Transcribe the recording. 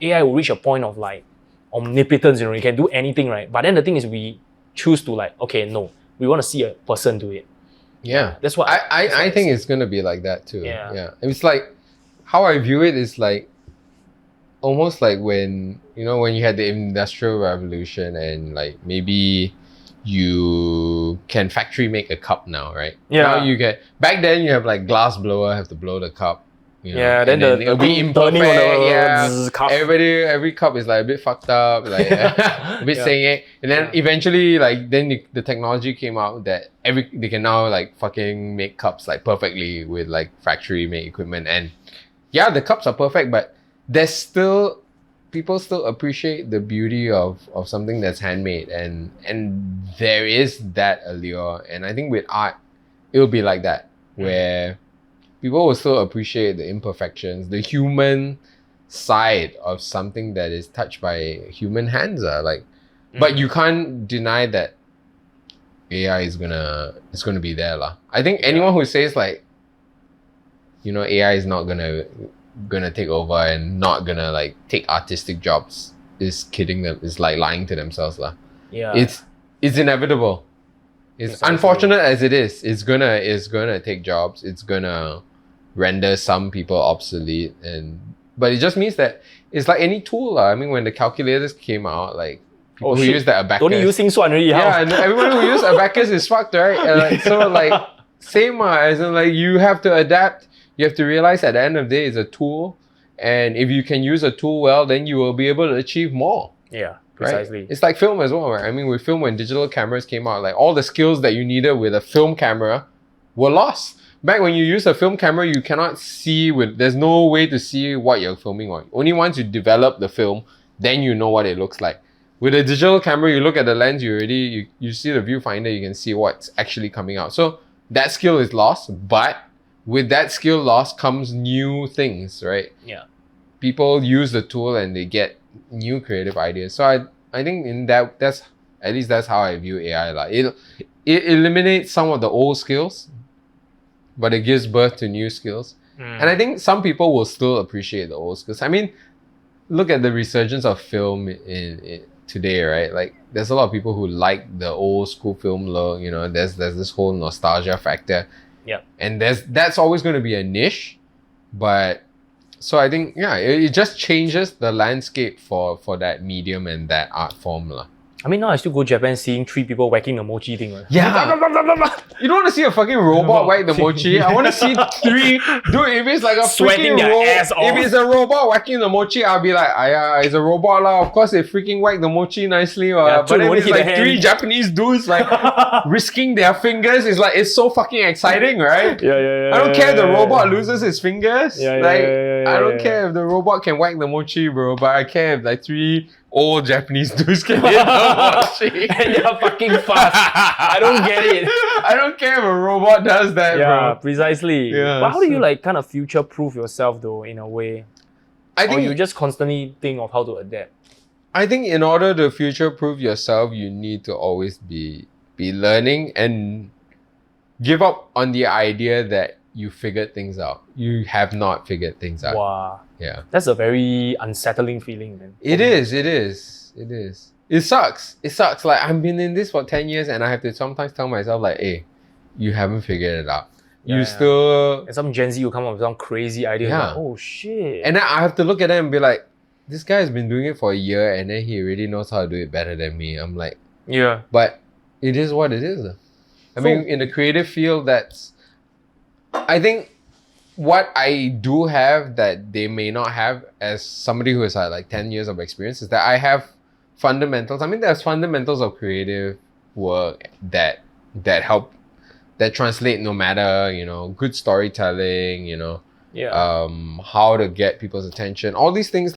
AI will reach a point of like omnipotence, you can do anything, right? But then the thing is we choose to like, okay, no, we want to see a person do it. Yeah. That's what I think it's gonna be like that too. Yeah. It's like how I view it is like almost like when you had the Industrial Revolution and like maybe you can factory make a cup now, right? Yeah. Now you get back then you have like glass blower have to blow the cup. Then it'll be imperfect. Cup. Every cup is like a bit fucked up, like a bit saying it. And then eventually, like then the technology came out that they can now like fucking make cups like perfectly with like factory made equipment. And yeah, the cups are perfect, but there's still people still appreciate the beauty of something that's handmade, and there is that allure. And I think with art, it'll be like that where people will still appreciate the imperfections, the human side of something that is touched by human hands. But you can't deny that AI is gonna be there. I think anyone who says like, AI is not gonna take over and not gonna like take artistic jobs is kidding them, is like lying to themselves. Yeah. It's inevitable. It's unfortunate as it is. It's gonna take jobs. It's gonna render some people obsolete, but it just means that it's like any tool. I mean, when the calculators came out, like people who use the abacus, don't use Sing Suan already. Yeah, and everyone who use abacus is fucked, right? And so like same as in like you have to adapt. You have to realize at the end of the day, it's a tool, and if you can use a tool well, then you will be able to achieve more. Yeah, precisely. Right? It's like film as well, right? I mean, with film, when digital cameras came out, like all the skills that you needed with a film camera were lost. Back when you use a film camera, you cannot see there's no way to see what you're filming on. Only once you develop the film, then you know what it looks like. With a digital camera, you look at the lens, you see the viewfinder, you can see what's actually coming out. So that skill is lost, but with that skill loss comes new things, right? Yeah. People use the tool and they get new creative ideas. So I think in that's how I view AI. It eliminates some of the old skills, but it gives birth to new skills. And I think some people will still appreciate the old skills. I mean, look at the resurgence of film in today, right? Like there's a lot of people who like the old school film look, there's this whole nostalgia factor. Yeah. And that's always going to be a niche. But so I think, it just changes the landscape for that medium and that art form. I mean, now I still go Japan seeing 3 people whacking the mochi thing. Yeah. You don't want to see a fucking robot whack the mochi. I want to see 3. Dude, if it's like a sweating freaking their ass off. If it's a robot whacking the mochi, I'll be like, it's a robot lah. Of course they freaking whack the mochi nicely. But then it's like 3 Japanese dudes like risking their fingers. It's so fucking exciting, right? Yeah. I don't care if the robot loses his fingers. I I don't care if the robot can whack the mochi, bro. But I care if like 3 old Japanese dudes can hit the mochi. And they're fucking fast. I don't get it. I don't care if a robot does that, bro. Yeah, precisely. Yeah, but how do you like kind of future-proof yourself though, in a way? I think or you just constantly think of how to adapt? I think in order to future-proof yourself, you need to always be learning and give up on the idea that you figured things out. You have not figured things out. Wow. Yeah. That's a very unsettling feeling, man. It is. It sucks. Like I've been in this for 10 years and I have to sometimes tell myself like, hey, you haven't figured it out. Still... And some Gen Z will come up with some crazy idea. Yeah. Like, oh shit. And then I have to look at them and be like, this guy has been doing it for a year and then he really knows how to do it better than me. I'm like, yeah. But it is what it is. I mean, in the creative field, I think what I do have that they may not have as somebody who has had like 10 years of experience is that I have fundamentals. I mean, there's fundamentals of creative work that help, that translate no matter, good storytelling, how to get people's attention. All these things